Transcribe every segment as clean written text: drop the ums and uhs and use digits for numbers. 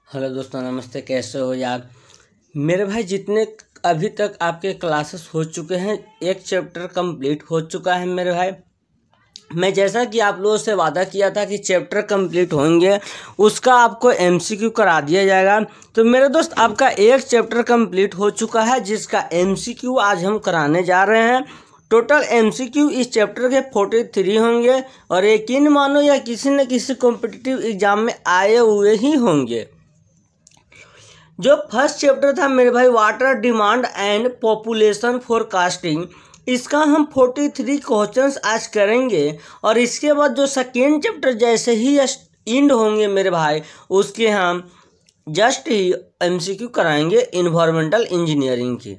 Hello दोस्तों, नमस्ते। कैसे हो यार मेरे भाई? जितने अभी तक आपके क्लासेस हो चुके हैं, एक चैप्टर कंप्लीट हो चुका है मेरे भाई। मैं जैसा कि आप लोगों से वादा किया था कि चैप्टर कंप्लीट होंगे उसका आपको एमसीक्यू करा दिया जाएगा। तो मेरे दोस्त, आपका एक चैप्टर कंप्लीट हो चुका है जिसका एमसीक्यू आज हम कराने जा रहे हैं। टोटल एमसीक्यू इस चैप्टर के 43 होंगे और यकीन मानो या किसी न किसी कॉम्पिटिटिव एग्जाम में आए हुए ही होंगे। जो फर्स्ट चैप्टर था मेरे भाई, water demand and population forecasting, इसका हम 43 क्वेश्चंस आज करेंगे। और इसके बाद जो सेकेंड चैप्टर जैसे ही एंड होंगे मेरे भाई, उसके हम जस्ट ही एमसीक्यू कराएंगे इन्वायरमेंटल इंजीनियरिंग की।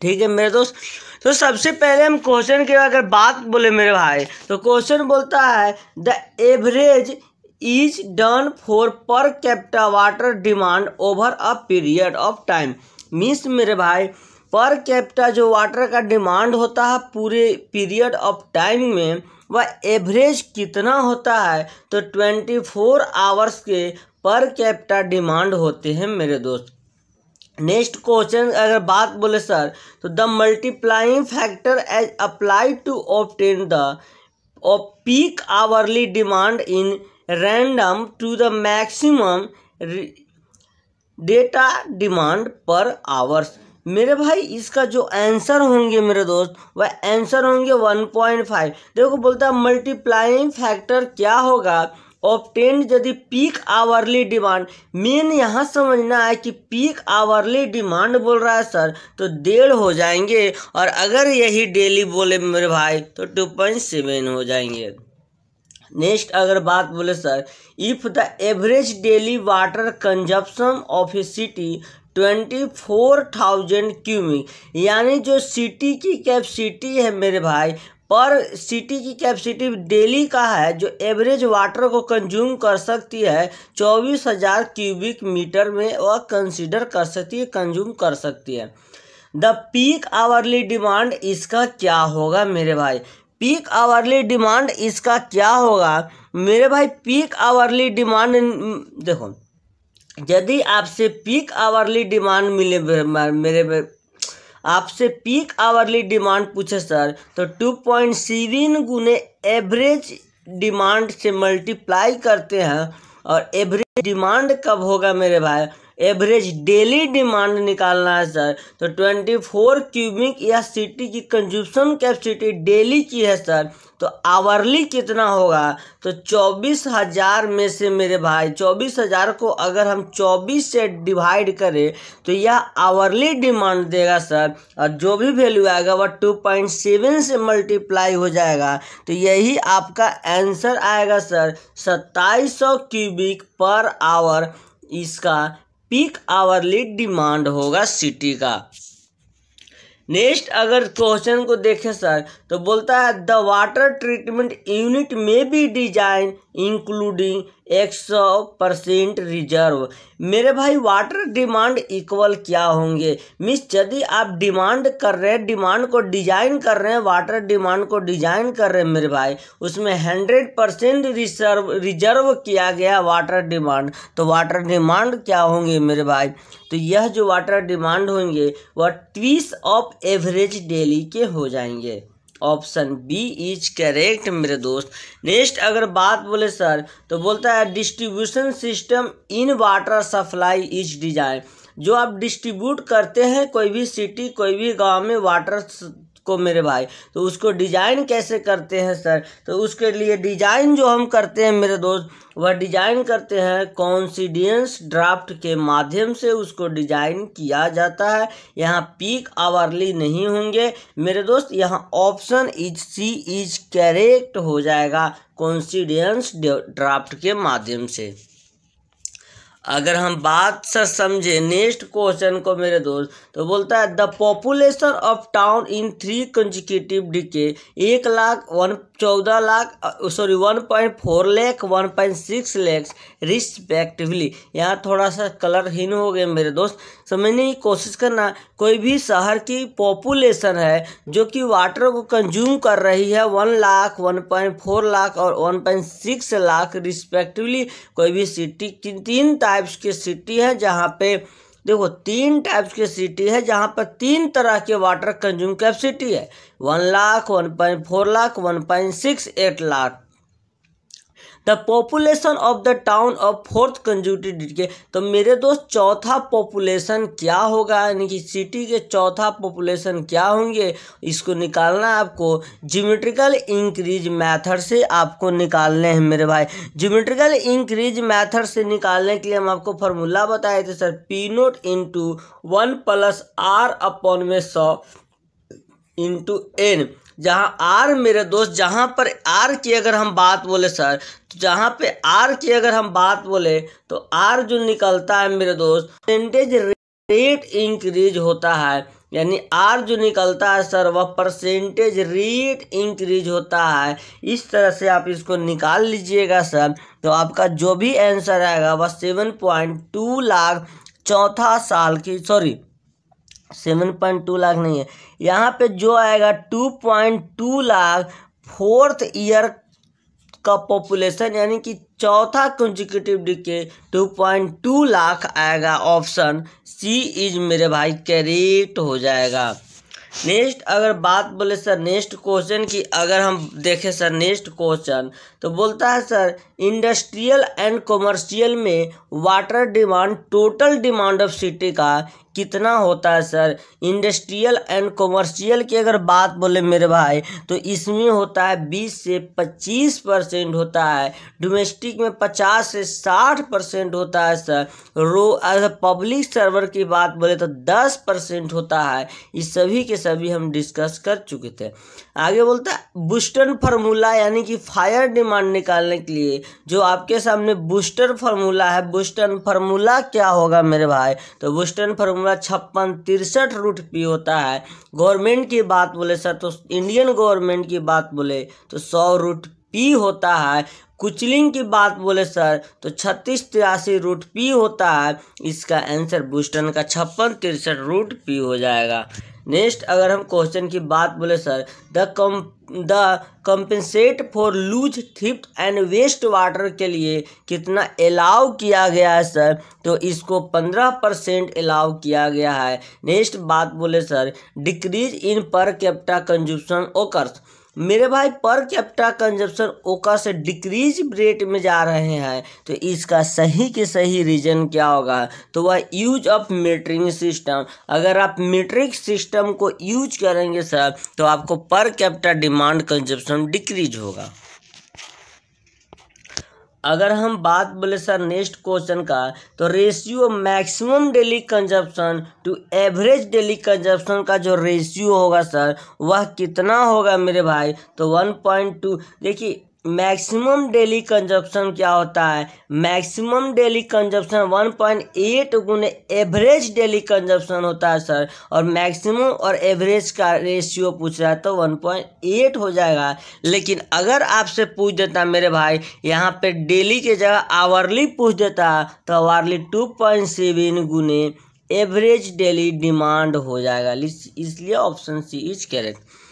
ठीक है मेरे दोस्त। तो सबसे पहले हम क्वेश्चन की अगर बात बोले मेरे भाई, तो क्वेश्चन बोलता है the average is done for per capita water demand over a period of time. Means मेरे भाई, पर कैपिटा जो वाटर का डिमांड होता है पूरे पीरियड ऑफ टाइम में, वह एवरेज कितना होता है? तो 24 आवर्स के पर कैपिटा डिमांड होते हैं मेरे दोस्त। नेक्स्ट क्वेश्चन अगर बात बोले सर, तो the multiplying factor as applied to obtain the peak hourly demand in random to the maximum data demand per hours. मेरे भाई, इसका जो आंसर होंगे मेरे दोस्त, वह आंसर होंगे 1.5। देखो बोलता है मल्टीप्लाइंग फैक्टर क्या होगा? ऑब्टेन यदि पीक आवरली डिमांड, मेन यहाँ समझना है कि पीक आवरली डिमांड बोल रहा है सर, तो 1.5 हो जाएंगे। और अगर यही डेली बोले मेरे भाई, तो 2.7 हो जाएंगे। नेक्स्ट अगर बात बोले sir, if the average daily water consumption of A city 24,000 cubic, यानी जो सिटी की कैपेसिटी है मेरे भाई, पर सिटी की कैपेसिटी डेली का है जो एवरेज वाटर को कंज्यूम कर सकती है 24,000 क्यूबिक मीटर में, वह कंसीडर कर सकती है, कंज्यूम कर सकती है। द पीक आवरली डिमांड इसका क्या होगा मेरे भाई? पीक आवरली डिमांड इसका क्या होगा मेरे भाई? पीक आवरली डिमांड, देखो यदि आपसे पीक आवरली डिमांड मिले मेरे आपसे पीक आवरली डिमांड पूछे सर, तो 2.7 गुने एवरेज डिमांड से मल्टीप्लाई करते हैं। और एवरेज डिमांड कब होगा मेरे भाई? एवरेज डेली डिमांड निकालना है सर, तो 24 क्यूबिक या सिटी की कंज्यूप्शन कैपेसिटी डेली की है सर, तो आवरली कितना होगा? तो 24,000 में से मेरे भाई 24,000 को अगर हम 24 से डिवाइड करें तो यह आवरली डिमांड देगा सर। और जो भी वैल्यू आएगा वह 2.7 से मल्टीप्लाई हो जाएगा, तो यही आपका आंसर आएगा सर, 2700 क्यूबिक पर आवर इसका पीक आवरली डिमांड होगा सिटी का। नेक्स्ट अगर क्वेश्चन को देखें सर, तो बोलता है द वाटर ट्रीटमेंट यूनिट में बी डिजाइन इंक्लूडिंग 100% रिजर्व। मेरे भाई, वाटर डिमांड इक्वल क्या होंगे? मीन्स यदि आप डिमांड कर रहे हैं, डिमांड को डिजाइन कर रहे हैं, वाटर डिमांड को डिजाइन कर रहे हैं मेरे भाई, उसमें 100% रिजर्व किया गया वाटर डिमांड, तो वाटर डिमांड क्या होंगे मेरे भाई? तो यह जो वाटर डिमांड होंगे वह 20 ऑफ एवरेज डेली के हो जाएंगे। ऑप्शन बी इज करेक्ट मेरे दोस्त। नेक्स्ट अगर बात बोले सर, तो बोलता है distribution system in water supply is design. जो आप डिस्ट्रीब्यूट करते हैं कोई भी सिटी, कोई भी गांव में वाटर को मेरे भाई, तो उसको डिजाइन कैसे करते हैं सर? तो उसके लिए डिजाइन जो हम करते हैं मेरे दोस्त, वह डिजाइन करते हैं कॉन्सिडियंस ड्राफ्ट के माध्यम से उसको डिजाइन किया जाता है। यहाँ पीक आवरली नहीं होंगे मेरे दोस्त, यहाँ option is C is correct हो जाएगा, कॉन्सिडियंस ड्राफ्ट के माध्यम से। अगर हम बात से समझे नेक्स्ट क्वेश्चन को मेरे दोस्त, तो बोलता है the population of town in 3 consecutive decay 1 lakh 14 lakh 1.4 lakh 1.6 lakh respectively. यहाँ थोड़ा सा कलरहीन हो गए मेरे दोस्त, समझने की कोशिश करना। कोई भी शहर की पॉपुलेशन है जो कि वाटर को कंज्यूम कर रही है 1 लाख 1.4 लाख और 1.6 लाख रिस्पेक्टिवली। कोई भी सिटी 3 टाइप्स के सिटी है जहाँ पे देखो 3 टाइप्स के सिटी है जहाँ पर 3 तरह के वाटर कंज्यूम कैपेसिटी है, 1 lakh, 1.4 lakh, 1.68 lakh. The population of the town of fourth consecutive decade, तो मेरे दोस्त चौथा पॉपुलेशन क्या होगा, यानी कि सिटी के चौथा पॉपुलेशन क्या होंगे, इसको निकालना है आपको ज्योमेट्रिकल इंक्रीज मेथड से आपको निकालने हैं मेरे भाई। ज्योमेट्रिकल इंक्रीज मेथड से निकालने के लिए हम आपको फार्मूला बताए थे sir, P naught into 1 plus R upon में 100 इंटू एन, जहाँ आर मेरे दोस्त, जहाँ पर आर की अगर हम बात बोले सर, तो जहाँ पे आर की अगर हम बात बोले तो आर जो निकलता है मेरे दोस्त परसेंटेज रेट इंक्रीज होता है, यानी आर जो निकलता है सर वह परसेंटेज रेट इंक्रीज होता है। इस तरह से आप इसको निकाल लीजिएगा सर, तो आपका जो भी आंसर आएगा वह 7.2 लाख चौथा साल की, सॉरी 7.2 लाख नहीं है, यहाँ पे जो आएगा 2.2 लाख फोर्थ ईयर का पॉपुलेशन, यानी कि चौथा कंसेक्यूटिव डिकेड 2.2 लाख आएगा। ऑप्शन सी इज मेरे भाई करेक्ट हो जाएगा। नेक्स्ट अगर बात बोले सर नेक्स्ट क्वेश्चन की, अगर हम देखें सर नेक्स्ट क्वेश्चन तो बोलता है सर इंडस्ट्रियल एंड कॉमर्शियल में water demand total demand of city का कितना होता है सर। इंडस्ट्रियल एंड कॉमर्शियल की अगर बात बोले मेरे भाई तो इसमें होता है 20 से 25% होता है, डोमेस्टिक में 50 से 60% होता है सर। अगर पब्लिक सर्वर की बात बोले तो 10% होता है। इस सभी के सभी हम डिस्कस कर चुके थे। आगे बोलता है बूस्टर फार्मूला, यानी कि फायर डिमांड निकालने के लिए जो आपके सामने बूस्टर फार्मूला है, बूस्टर फार्मूला क्या होगा मेरे भाई, तो बूस्टर फार्मूला 5663 रूट पी होता है। गवर्नमेंट की बात बोले सर तो इंडियन गवर्नमेंट की बात बोले तो 100 रूट पी होता है। कुचलिंग की बात बोले सर तो 3683 रूट पी होता है। इसका आंसर बूस्टन का 5663 रूट पी हो जाएगा। नेक्स्ट अगर हम क्वेश्चन की बात बोले sir the compensate for loss thrift and waste water के लिए कितना अलाउ किया गया है सर, तो इसको 15% अलाउ किया गया है। नेक्स्ट बात बोले sir decrease in per capita consumption occurs, मेरे भाई पर कैपिटा कंजप्शन ओकर से डिक्रीज रेट में जा रहे हैं, तो इसका सही के सही रीजन क्या होगा, तो वह यूज ऑफ मीटरिंग सिस्टम। अगर आप मीट्रिक सिस्टम को यूज करेंगे सर तो आपको per capita demand consumption decrease होगा। अगर हम बात बोले सर नेक्स्ट क्वेश्चन का तो ratio maximum daily consumption to average daily consumption का जो रेशियो होगा सर वह कितना होगा मेरे भाई, तो 1.2। देखिए मैक्सिमम डेली कंजप्शन क्या होता है, मैक्सिमम डेली कंजप्शन 1.8 गुने एवरेज डेली कंजप्शन होता है सर, और मैक्सिमम और एवरेज का रेशियो पूछ रहा है तो 1.8 हो जाएगा। लेकिन अगर आपसे पूछ देता मेरे भाई यहाँ पे डेली के जगह आवरली पूछ देता तो आवरली 2.7 गुने एवरेज डेली डिमांड हो जाएगा, इसलिए option C is correct.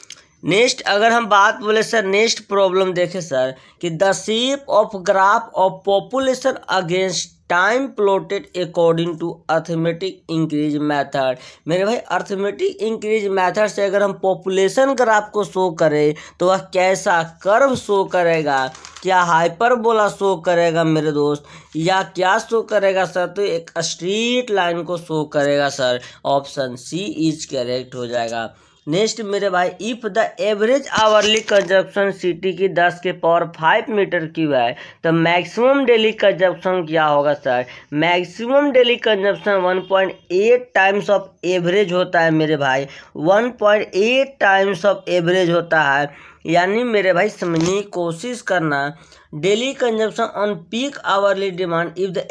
Next अगर हम बात बोले सर नेक्स्ट प्रॉब्लम देखें सर कि the shape of graph of population against time plotted according to arithmetic increase method. मेरे भाई अर्थमेटिक इंक्रीज मेथड से अगर हम पॉपुलेशन ग्राफ को शो करें तो वह कैसा कर्व शो करेगा, क्या हाइपरबोला शो करेगा मेरे दोस्त, या क्या शो करेगा सर, तो एक स्ट्रेट लाइन को शो करेगा sir. Option C is correct हो जाएगा। नेक्स्ट मेरे भाई if the average hourly consumption city की 10 के पावर 5 मीटर क्यूब है तो मैक्सिमम डेली कंजप्शन क्या होगा sir, maximum daily consumption 1.8 times of average होता है मेरे भाई, 1.8 टाइम्स ऑफ एवरेज होता है। यानी मेरे भाई समझने की कोशिश करना, daily consumption on peak hourly demand if the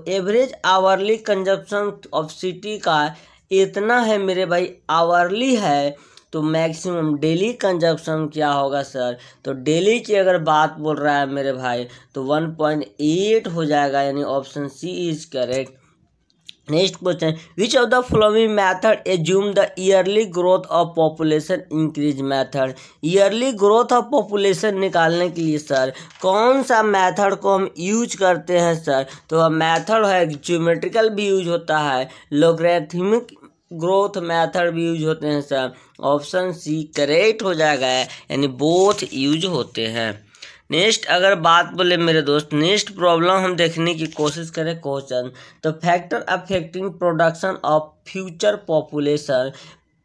average hourly consumption of city का इतना है मेरे भाई, आवरली है, तो मैक्सिमम डेली कंजप्शन क्या होगा सर, तो डेली की अगर बात बोल रहा है मेरे भाई तो 1.8 हो जाएगा, यानी option C is correct. Next question, which of the following method assume the yearly growth of population increase method. Yearly growth of population निकालने के लिए सर कौन सा मेथड को हम यूज करते हैं सर? तो वह मेथड है ज्योमेट्रिकल भी यूज होता है, लॉगरिथमिक ग्रोथ मेथड भी यूज होते हैं सर। ऑप्शन सी करेक्ट हो जाएगा, यानी बोथ यूज होते हैं। नेक्स्ट अगर बात बोले मेरे दोस्त, नेक्स्ट प्रॉब्लम हम देखने की कोशिश करें क्वेश्चन, तो factor affecting production of future population,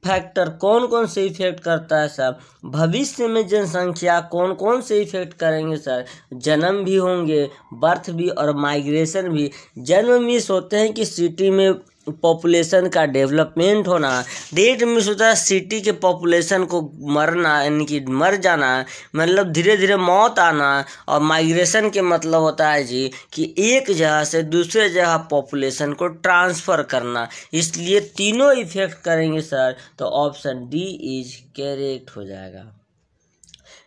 factor कौन कौन से इफेक्ट करता है सर? भविष्य में जनसंख्या कौन कौन से इफेक्ट करेंगे सर? जन्म भी होंगे, बर्थ भी और माइग्रेशन भी। जन्म मिस होते हैं कि सिटी में पॉपुलेशन का डेवलपमेंट होना, डेट मिस होता है सिटी के पॉपुलेशन को मरना, यानी कि मर जाना, मतलब धीरे धीरे मौत आना। और माइग्रेशन के मतलब होता है जी कि एक जगह से दूसरे जगह पॉपुलेशन को ट्रांसफ़र करना। इसलिए तीनों इफेक्ट करेंगे सर, तो ऑप्शन डी इज करेक्ट हो जाएगा।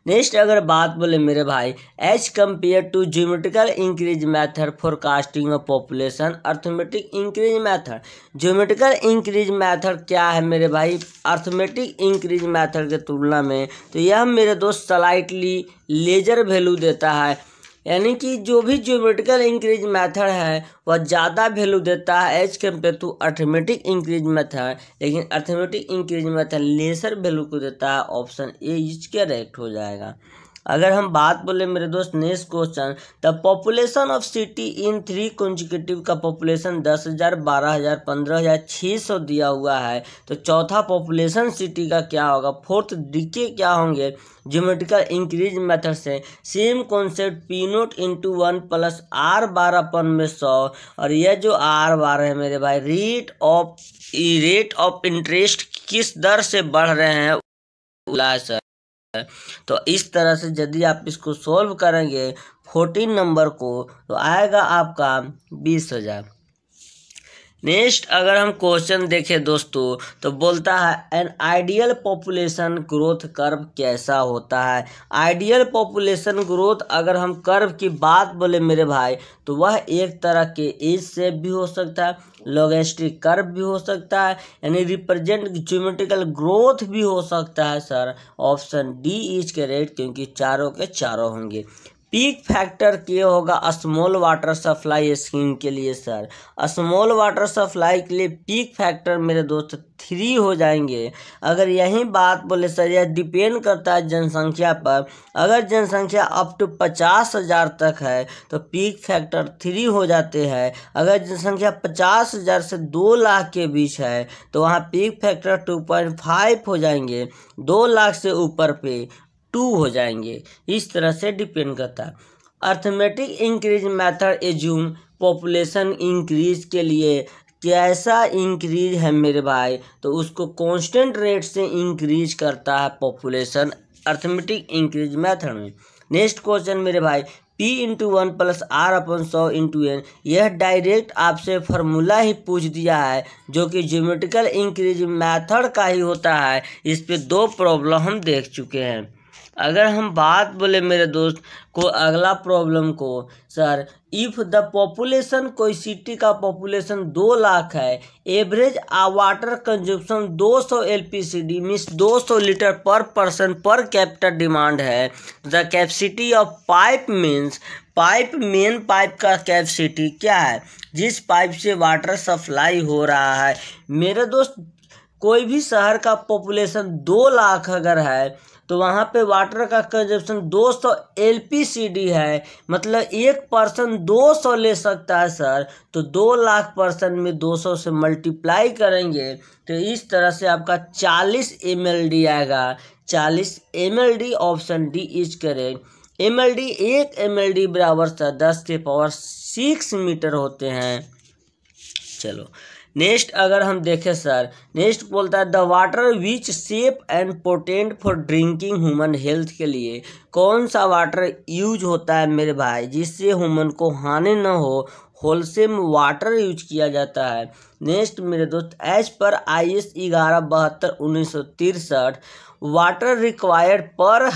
नेक्स्ट अगर बात बोले मेरे भाई, as compare to geometrical increase method forecasting of population, arithmetic increase method. Geometrical increase method क्या है मेरे भाई अर्थमेटिक इंक्रीज मेथड के तुलना में? तो यह मेरे दोस्त स्लाइटली लेजर वैल्यू देता है, यानी कि जो भी ज्योमेट्रिकल इंक्रीज मेथड है वह ज़्यादा वैल्यू देता है as compare to arithmetic increase method, लेकिन arithmetic increase method lesser value को देता है। ऑप्शन ए इज करेक्ट हो जाएगा। अगर हम बात बोले मेरे दोस्त next question, the population of city in 3 consecutive का पॉपुलेशन 10,000, 12,000, 15,600 दिया हुआ है, तो चौथा पॉपुलेशन सिटी का क्या होगा? फोर्थ डीके क्या होंगे ज्योमेट्रिकल इंक्रीज मेथड से? Same concept P naught into 1 plus R12 अपन में 100, और यह जो R12 है मेरे भाई रेट ऑफ इंटरेस्ट किस दर से बढ़ रहे हैं सर। तो इस तरह से यदि आप इसको सॉल्व करेंगे 14 नंबर को, तो आएगा आपका 20,000। नेक्स्ट अगर हम क्वेश्चन देखें दोस्तों, तो बोलता है an ideal population growth curve कैसा होता है? आइडियल पॉपुलेशन ग्रोथ अगर हम कर्व की बात बोले मेरे भाई, तो वह एक तरह के एज शेप भी हो सकता है, लॉगरिथमिक कर्व भी हो सकता है, यानी रिप्रेजेंट ज्योमेट्रिकल ग्रोथ भी हो सकता है sir. Option D is correct, क्योंकि चारों के चारों होंगे। पीक फैक्टर क्या होगा स्मॉल वाटर सप्लाई स्कीम के लिए सर? स्मॉल वाटर सप्लाई के लिए पीक फैक्टर मेरे दोस्त 3 हो जाएंगे। अगर यही बात बोले सर, यह डिपेंड करता है जनसंख्या पर। अगर जनसंख्या अप टू 50,000 तक है तो पीक फैक्टर 3 हो जाते हैं। अगर जनसंख्या 50,000 से 2 लाख के बीच है तो वहाँ पीक फैक्टर 2.5 हो जाएंगे। 2 लाख से ऊपर पे 2 हो जाएंगे। इस तरह से डिपेंड करता है। Arithmetic increase method assume population increase के लिए कैसा इंक्रीज है मेरे भाई, तो उसको कांस्टेंट रेट से इंक्रीज करता है पॉपुलेशन अर्थमेटिक इंक्रीज मेथड में। नेक्स्ट क्वेश्चन मेरे भाई, P into 1 plus R/100 into n, यह डायरेक्ट आपसे फार्मूला ही पूछ दिया है जो कि ज्योमेट्रिकल इंक्रीज मेथड का ही होता है। इस पे 2 प्रॉब्लम हम देख चुके हैं। अगर हम बात बोले मेरे दोस्त को अगला प्रॉब्लम को, सर इफ़ द पॉपुलेशन, कोई सिटी का पॉपुलेशन 2 लाख है, average water consumption 200 LPCD means 200 litre पर पर्सन पर कैपिटा डिमांड है। The capacity of pipe means main pipe का कैपेसिटी क्या है जिस पाइप से वाटर सप्लाई हो रहा है। मेरे दोस्त कोई भी शहर का पॉपुलेशन 2 लाख अगर है तो वहाँ पे वाटर का कंजप्शन 200 LPCD है, मतलब एक पर्सन 200 ले सकता है सर। तो 2 लाख पर्सन में 200 से मल्टीप्लाई करेंगे तो इस तरह से आपका 40 MLD आएगा। 40 MLD option D is correct. MLD 1 MLD बराबर सर 10⁶ मीटर होते हैं। चलो नेक्स्ट अगर हम देखें सर, नेक्स्ट बोलता है the water which safe and potent for drinking human health के लिए कौन सा वाटर यूज होता है मेरे भाई जिससे ह्यूमन को हानि न हो? होलसेम वाटर यूज किया जाता है। नेक्स्ट मेरे दोस्त, as per IS 1172/1963 water required per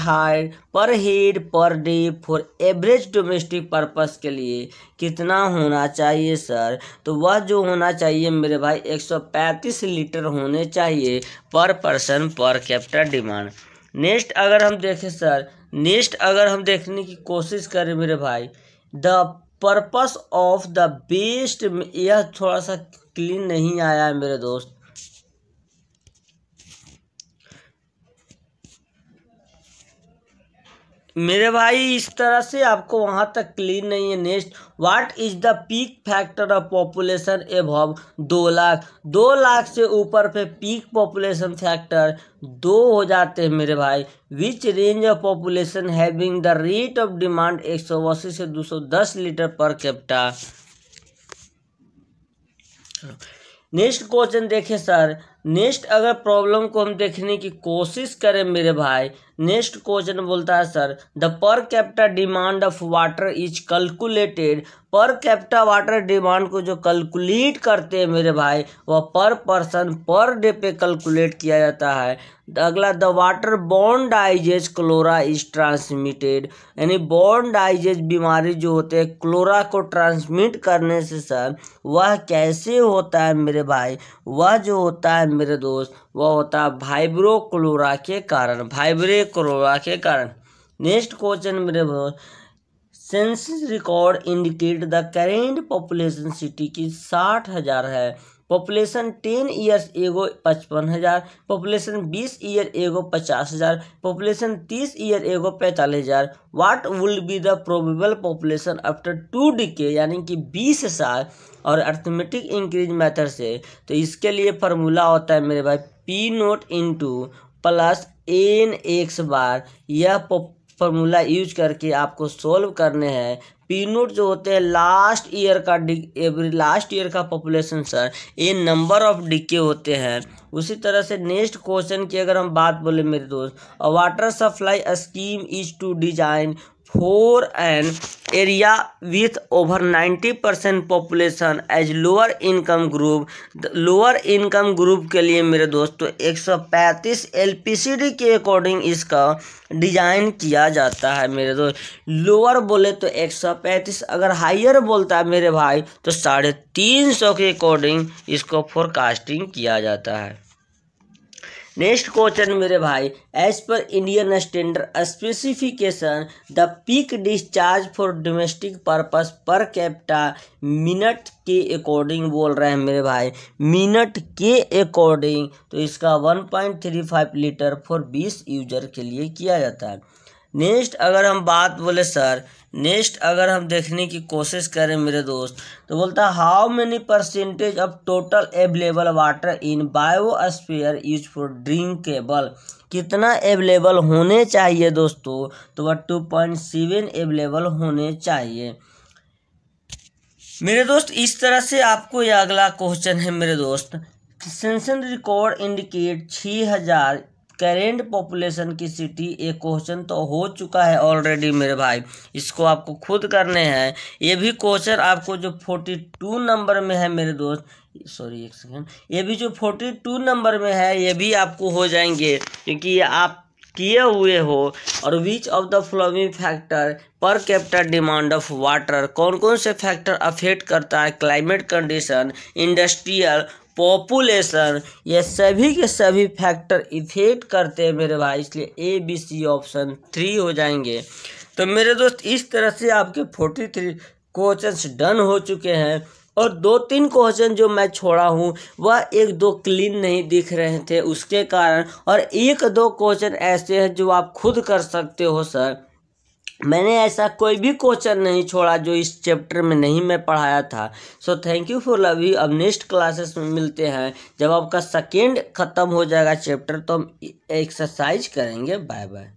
head per day for average domestic purpose के लिए कितना होना चाहिए सर? तो वह जो होना चाहिए मेरे भाई 135 लीटर होने चाहिए पर person per capita demand. Next अगर हम देखें सर, नेक्स्ट अगर हम देखने की कोशिश करें मेरे भाई, the purpose of the best, यह थोड़ा सा क्लीन नहीं आया है मेरे दोस्त, मेरे भाई इस तरह से आपको वहां तक क्लीन नहीं है। Next, what is the peak factor of population above 2 lakh? 2 lakh से ऊपर पे पीक पॉपुलेशन फैक्टर 2 हो जाते हैं मेरे भाई। Which range of population having the rate of demand 180 से 210 litre per capita. Next question देखें सर, नेक्स्ट अगर प्रॉब्लम को हम देखने की कोशिश करें मेरे भाई, नेक्स्ट क्वेश्चन बोलता है sir, the per capita demand of water is calculated. Per capita water demand को जो कैलकुलेट करते हैं मेरे भाई वह पर पर्सन पर डे पे कैलकुलेट किया जाता है। अगला, the water borne disease cholera is transmitted, यानी बॉर्न डाइजेज बीमारी जो होते हैं क्लोरा को ट्रांसमिट करने से सर वह कैसे होता है मेरे भाई? वह जो होता है मेरे दोस्त वह होता है वाइब्रो क्लोरा के कारण, वाइब्रे क्लोरा के कारण। नेक्स्ट क्वेश्चन मेरे दोस्त, census record indicate the current population city की 60,000 है। Population 10 years ago 55,000, population 20 year ago 50,000, population 30 year ago 45,000। What will be the probable population after 2 decay, यानी कि 20 साल और अर्थमेटिक इंक्रीज मेथड से? तो इसके लिए फार्मूला होता है मेरे भाई P naught into plus N X bar. यह फार्मूला यूज करके आपको सोल्व करने हैं। पी नोट जो होते हैं लास्ट ईयर का पॉपुलेशन सर, ये नंबर ऑफ डिके होते हैं। उसी तरह से नेक्स्ट क्वेश्चन की अगर हम बात बोले मेरे दोस्त, a water supply scheme is to design for an area with over 90% population as lower income group. Lower income group के लिए मेरे दोस्तों 135 LPCD के अकॉर्डिंग इसका डिजाइन किया जाता है मेरे दोस्त। लोअर बोले तो 135, अगर हाइयर बोलता है मेरे भाई तो 350 के अकॉर्डिंग इसको फोरकास्टिंग किया जाता है। नेक्स्ट क्वेश्चन मेरे भाई, as per Indian standard specification the peak discharge for domestic purpose per capita minute के अकॉर्डिंग बोल रहे हैं मेरे भाई, मिनट के अकॉर्डिंग तो इसका 1.35 लीटर फॉर 20 यूजर के लिए किया जाता है। नेक्स्ट अगर हम बात बोले सर, नेक्स्ट अगर हम देखने की कोशिश करें मेरे दोस्त तो बोलता है how many percentage of total available water in biosphere use for drinkable. कितना अवेलेबल होने चाहिए दोस्तों? तो वह 2.7 अवेलेबल होने चाहिए मेरे दोस्त। इस तरह से आपको यह अगला क्वेश्चन है मेरे दोस्त, census record indicate 6,000 current population की सिटी। एक क्वेश्चन तो हो चुका है ऑलरेडी मेरे भाई, इसको आपको खुद करने हैं। ये भी क्वेश्चन आपको जो 42 नंबर में है मेरे दोस्त, सॉरी एक सेकेंड, ये भी जो 42 नंबर में है ये भी आपको हो जाएंगे क्योंकि ये आप किए हुए हो। और विच of the following factor per capita demand of water, कौन कौन से फैक्टर अफेक्ट करता है? क्लाइमेट कंडीशन, इंडस्ट्रियल, पॉपुलेशन, ये सभी के सभी फैक्टर इफेक्ट करते हैं मेरे भाई, इसलिए ABC ऑप्शन 3 हो जाएंगे। तो मेरे दोस्त इस तरह से आपके 43 क्वेश्चंस डन हो चुके हैं और 2-3 क्वेश्चन जो मैं छोड़ा हूँ वह 1-2 क्लीन नहीं दिख रहे थे उसके कारण, और 1-2 क्वेश्चन ऐसे हैं जो आप खुद कर सकते हो सर। मैंने ऐसा कोई भी क्वेश्चन नहीं छोड़ा जो इस चैप्टर में नहीं मैं पढ़ाया था। So thank you for love you. अब नेक्स्ट क्लासेस में मिलते हैं जब आपका सेकेंड ख़त्म हो जाएगा चैप्टर तो हम एक्सरसाइज करेंगे। Bye bye.